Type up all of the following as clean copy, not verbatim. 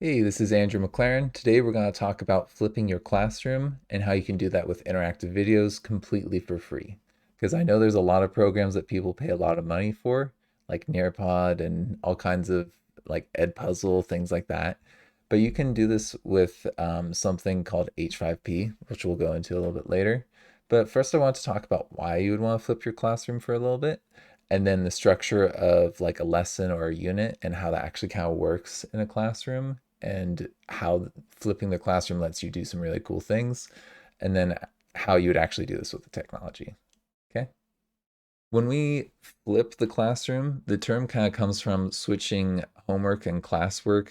Hey, this is Andrew McLaren. Today we're going to talk about flipping your classroom and how you can do that with interactive videos completely for free. Because I know there's a lot of programs that people pay a lot of money for, like Nearpod and all kinds of like Edpuzzle, things like that. But you can do this with something called H5P, which we'll go into a little bit later. But first, I want to talk about why you would want to flip your classroom for a little bit, and then the structure of like a lesson or a unit and how that actually kind of works in a classroom and how flipping the classroom lets you do some really cool things, and then how you would actually do this with the technology. Okay. When we flip the classroom, the term kind of comes from switching homework and classwork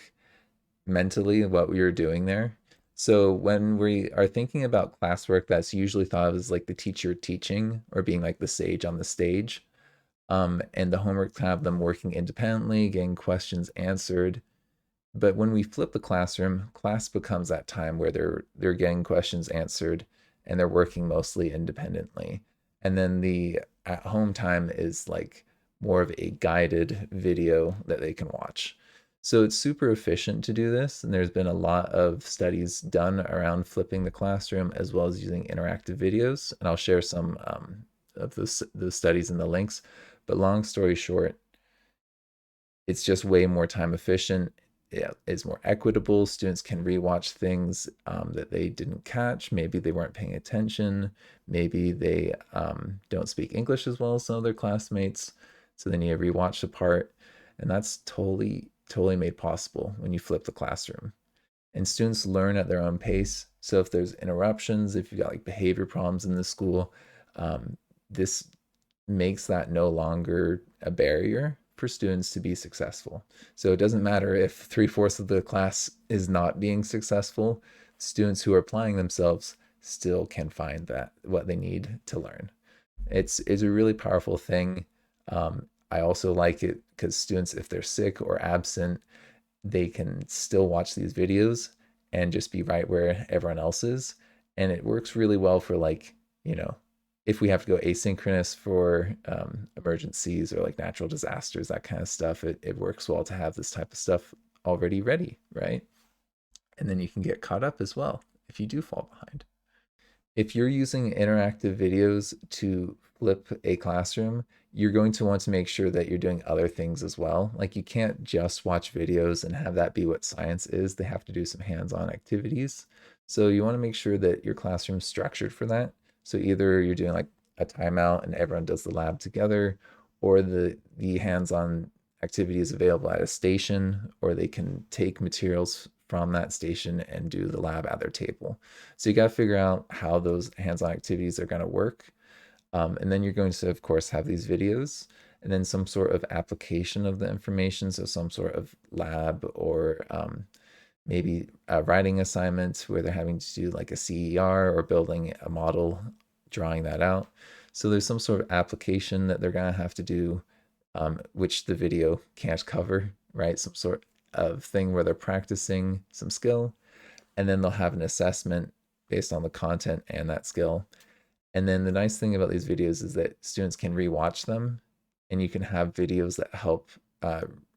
mentally, what we were doing there. So when we are thinking about classwork, that's usually thought of as like the teacher teaching or being like the sage on the stage. And the homework to have them working independently, getting questions answered. But when we flip the classroom, class becomes that time where they're getting questions answered and they're working mostly independently. And then the at home time is like more of a guided video that they can watch. So it's super efficient to do this, and there's been a lot of studies done around flipping the classroom as well as using interactive videos. And I'll share some of those studies in the links. But long story short, it's just way more time efficient. Yeah, it's more equitable. Students can rewatch things that they didn't catch. Maybe they weren't paying attention. Maybe they don't speak English as well as some of their classmates. So they need to rewatch the part. And that's totally made possible when you flip the classroom. And students learn at their own pace. So if there's interruptions, if you've got like behavior problems in the school, this makes that no longer a barrier for students to be successful. So it doesn't matter if three-fourths of the class is not being successful, students who are applying themselves still can find that what they need to learn. It's a really powerful thing. I also like it because students, if they're sick or absent, they can still watch these videos and just be right where everyone else is. And it works really well for like, you know, if we have to go asynchronous for emergencies or like natural disasters, that kind of stuff, it works well to have this type of stuff already ready, right? And then you can get caught up as well if you do fall behind. If you're using interactive videos to flip a classroom, you're going to want to make sure that you're doing other things as well. Like you can't just watch videos and have that be what science is. They have to do some hands-on activities. So you want to make sure that your classroom's structured for that. So either you're doing like a timeout and everyone does the lab together, or the hands-on activity is available at a station, or they can take materials from that station and do the lab at their table. So you got to figure out how those hands-on activities are going to work. And then you're going to, of course, have these videos and then some sort of application of the information. So some sort of lab or maybe a writing assignment where they're having to do like a CER or building a model, drawing that out. So there's some sort of application that they're going to have to do, which the video can't cover, right? Some sort of thing where they're practicing some skill, and then they'll have an assessment based on the content and that skill. And then the nice thing about these videos is that students can rewatch them, and you can have videos that help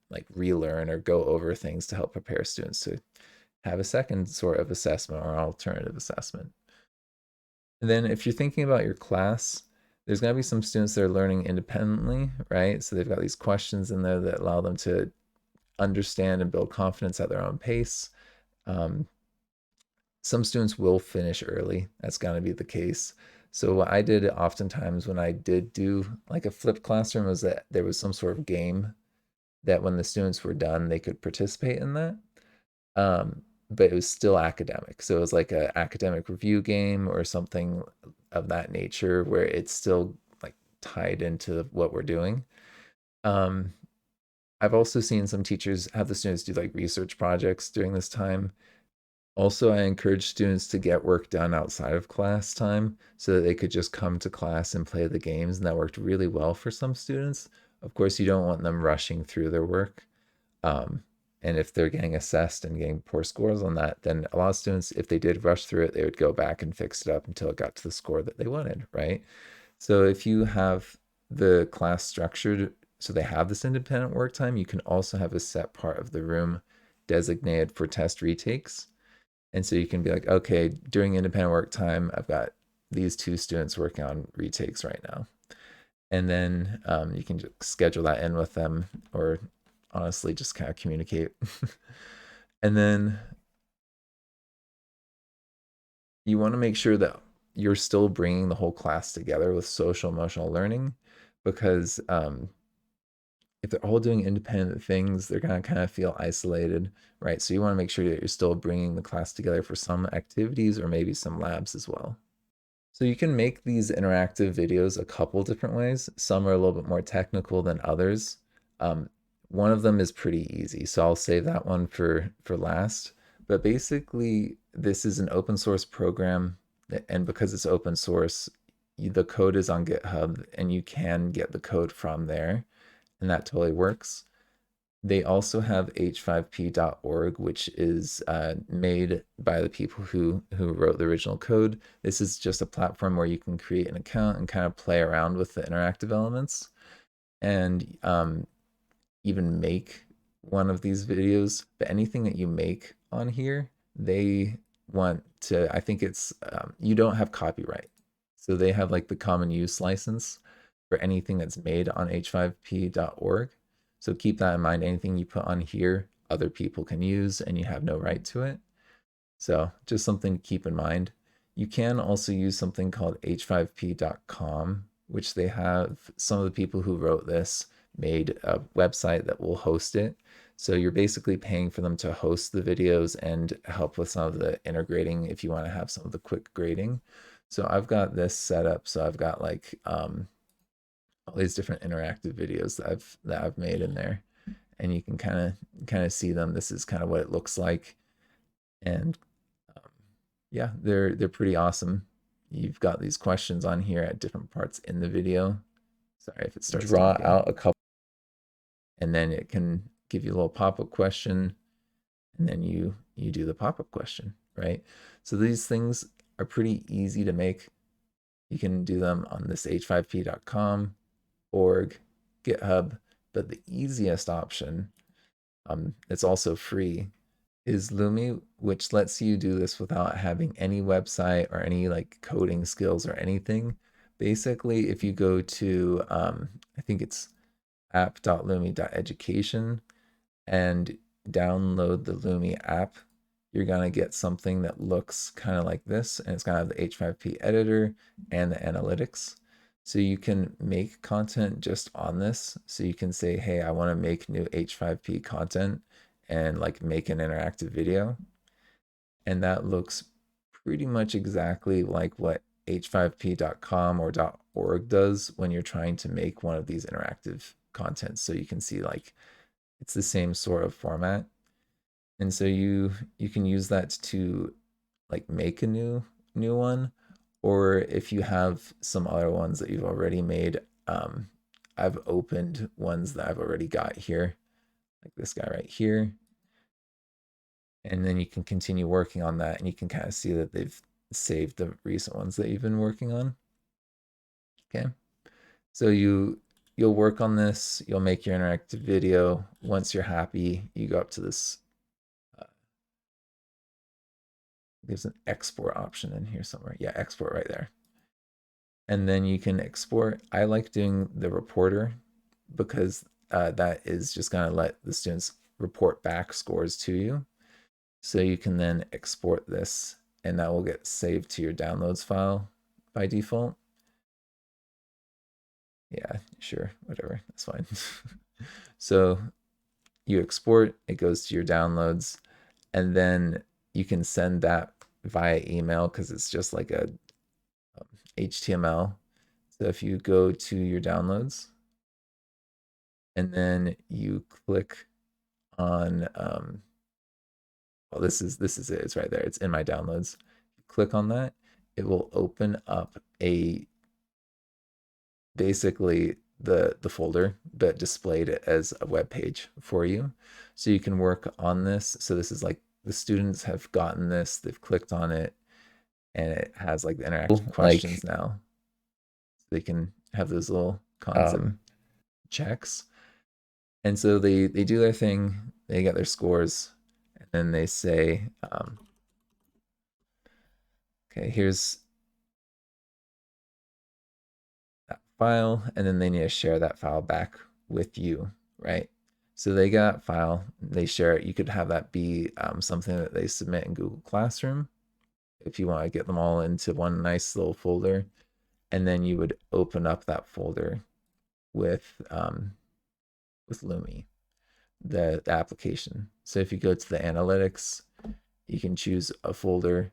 like relearn or go over things to help prepare students to have a second sort of assessment or alternative assessment. And then if you're thinking about your class, there's going to be some students that are learning independently, right? So they've got these questions in there that allow them to understand and build confidence at their own pace. Um, some students will finish early. That's going to be the case. So what I did oftentimes when I did do like a flipped classroom was that there was some sort of game that when the students were done, they could participate in that. But it was still academic. So it was like an academic review game or something of that nature where it's still like tied into what we're doing. Um, I've also seen some teachers have the students do like research projects during this time. Also, I encourage students to get work done outside of class time so that they could just come to class and play the games, and that worked really well for some students. Of course, you don't want them rushing through their work. Um, and if they're getting assessed and getting poor scores on that, then a lot of students, if they did rush through it, they would go back and fix it up until it got to the score that they wanted, right? So if you have the class structured so they have this independent work time, you can also have a set part of the room designated for test retakes. And so you can be like, okay, during independent work time, I've got these two students working on retakes right now. And then you can just schedule that in with them, or honestly just kind of communicate. And then you want to make sure that you're still bringing the whole class together with social emotional learning, because if they're all doing independent things, they're going to kind of feel isolated, right? So you want to make sure that you're still bringing the class together for some activities or maybe some labs as well. So you can make these interactive videos a couple different ways. Some are a little bit more technical than others. Um, one of them is pretty easy, so I'll save that one for last. But basically, this is an open source program, and because it's open source, the code is on GitHub, and you can get the code from there, and that totally works. They also have H5P.org, which is made by the people who wrote the original code. This is just a platform where you can create an account and kind of play around with the interactive elements, and even make one of these videos. But anything that you make on here, they want to, I think it's, you don't have copyright. So they have like the common use license for anything that's made on h5p.org. So keep that in mind. Anything you put on here, other people can use and you have no right to it. So just something to keep in mind. You can also use something called h5p.com, which they have some of the people who wrote this made a website that will host it. So you're basically paying for them to host the videos and help with some of the integrating if you want to have some of the quick grading. So I've got this set up. So I've got like all these different interactive videos that I've made in there, and you can kind of see them. This is kind of what it looks like, and yeah, they're pretty awesome. You've got these questions on here at different parts in the video. Sorry if it starts draw talking. Out a couple, and then it can give you a little pop-up question, and then you do the pop-up question, right? So these things are pretty easy to make. You can do them on this h5p.com, org, GitHub, but the easiest option, it's also free, is Lumi, which lets you do this without having any website or any like coding skills or anything. Basically, if you go to, I think it's app.lumi.education and download the Lumi app, you're going to get something that looks kind of like this, and it's going to have the H5P editor and the analytics. So you can make content just on this. So you can say, hey, I want to make new H5P content and like make an interactive video. And that looks pretty much exactly like what h5p.com or .org does when you're trying to make one of these interactive contents. So you can see like it's the same sort of format. And so you can use that to like make a new one, or if you have some other ones that you've already made, I've opened ones that I've already got here, like this guy right here, and then you can continue working on that, and you can kind of see that they've saved the recent ones that you've been working on. Okay, so you'll work on this, you'll make your interactive video. Once you're happy, you go up to this, there's an export option in here somewhere. Yeah, export right there. And then you can export. I like doing the reporter because that is just going to let the students report back scores to you. So you can then export this, and that will get saved to your downloads file by default. Yeah, sure, whatever, that's fine. So you export, it goes to your downloads, and then you can send that via email because it's just like a HTML. So if you go to your downloads and then you click on, well, this is it. It's right there. It's in my downloads. Click on that. It will open up a basically the folder, but displayed as a web page for you. So you can work on this. So this is like the students have gotten this. They've clicked on it, and it has like the interactive questions now. They can have those little concept checks. And so they do their thing, they get their scores, and they say, okay, here's that file, and then they need to share that file back with you, right? So they got that file, they share it. You could have that be something that they submit in Google Classroom if you want to get them all into one nice little folder, and then you would open up that folder with Lumi, the application. So if you go to the analytics, you can choose a folder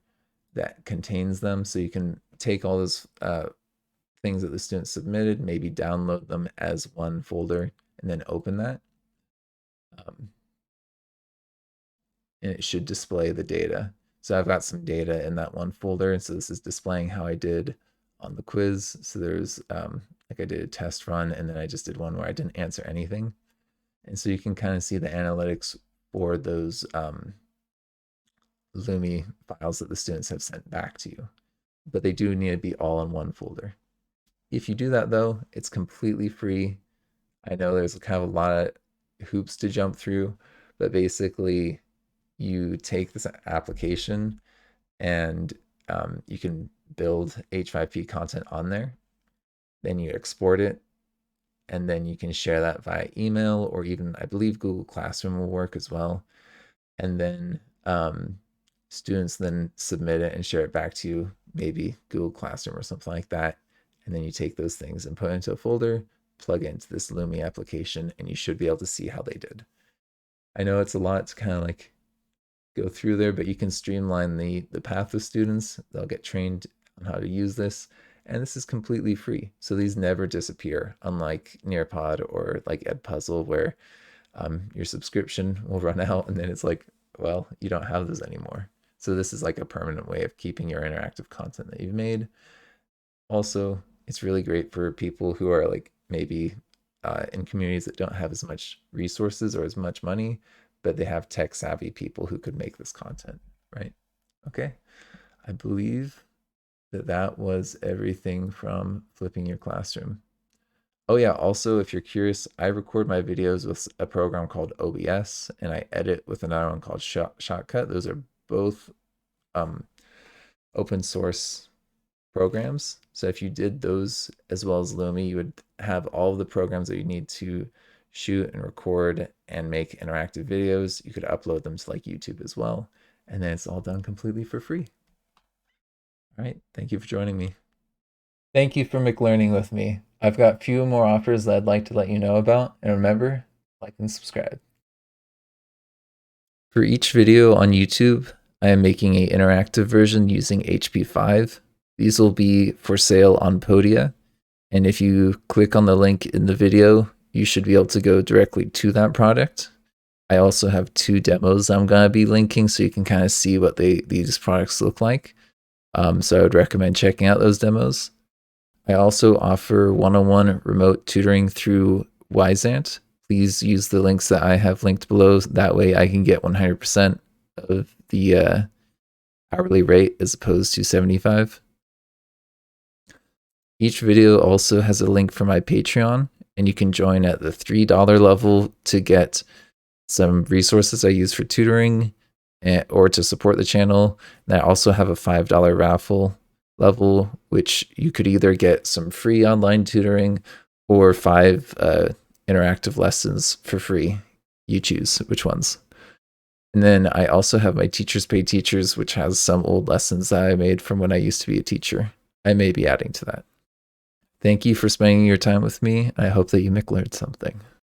that contains them. So you can take all those things that the student submitted, maybe download them as one folder, and then open that. And it should display the data. So I've got some data in that one folder. And so this is displaying how I did on the quiz. So there's like I did a test run, and then I just did one where I didn't answer anything. And so you can kind of see the analytics for those Lumi files that the students have sent back to you. But they do need to be all in one folder. If you do that though, it's completely free. I know there's kind of a lot of hoops to jump through, but basically you take this application and you can build H5P content on there. Then you export it, and then you can share that via email, or even I believe Google Classroom will work as well. And then students then submit it and share it back to you, maybe Google Classroom or something like that. And then you take those things and put it into a folder, plug it into this Lumi application, and you should be able to see how they did. I know it's a lot to kind of like go through there, but you can streamline the path with students. They'll get trained on how to use this, and this is completely free. So these never disappear, unlike Nearpod or like Edpuzzle, where your subscription will run out and then it's like, well, you don't have those anymore. So this is like a permanent way of keeping your interactive content that you've made. Also, it's really great for people who are like maybe in communities that don't have as much resources or as much money, but they have tech savvy people who could make this content, right? Okay, I believe that was everything from Flipping Your Classroom. Oh yeah, also if you're curious, I record my videos with a program called OBS, and I edit with another one called Shotcut. Those are both open source programs. So if you did those as well as Lumi, you would have all of the programs that you need to shoot and record and make interactive videos. You could upload them to like YouTube as well. And then it's all done completely for free. All right. Thank you for joining me. Thank you for McLearning with me. I've got a few more offers that I'd like to let you know about. And remember, like and subscribe. For each video on YouTube, I am making an interactive version using HP5. These will be for sale on Podia. And if you click on the link in the video, you should be able to go directly to that product. I also have 2 demos I'm going to be linking so you can kind of see what these products look like. So I would recommend checking out those demos. I also offer one-on-one remote tutoring through Wyzant. Please use the links that I have linked below. That way I can get 100% of the hourly rate as opposed to 75. Each video also has a link for my Patreon, and you can join at the $3 level to get some resources I use for tutoring or to support the channel. And I also have a $5 raffle level, which you could either get some free online tutoring or 5 interactive lessons for free. You choose which ones. And then I also have my Teachers Pay Teachers, which has some old lessons that I made from when I used to be a teacher. I may be adding to that. Thank you for spending your time with me. I hope that you learned something.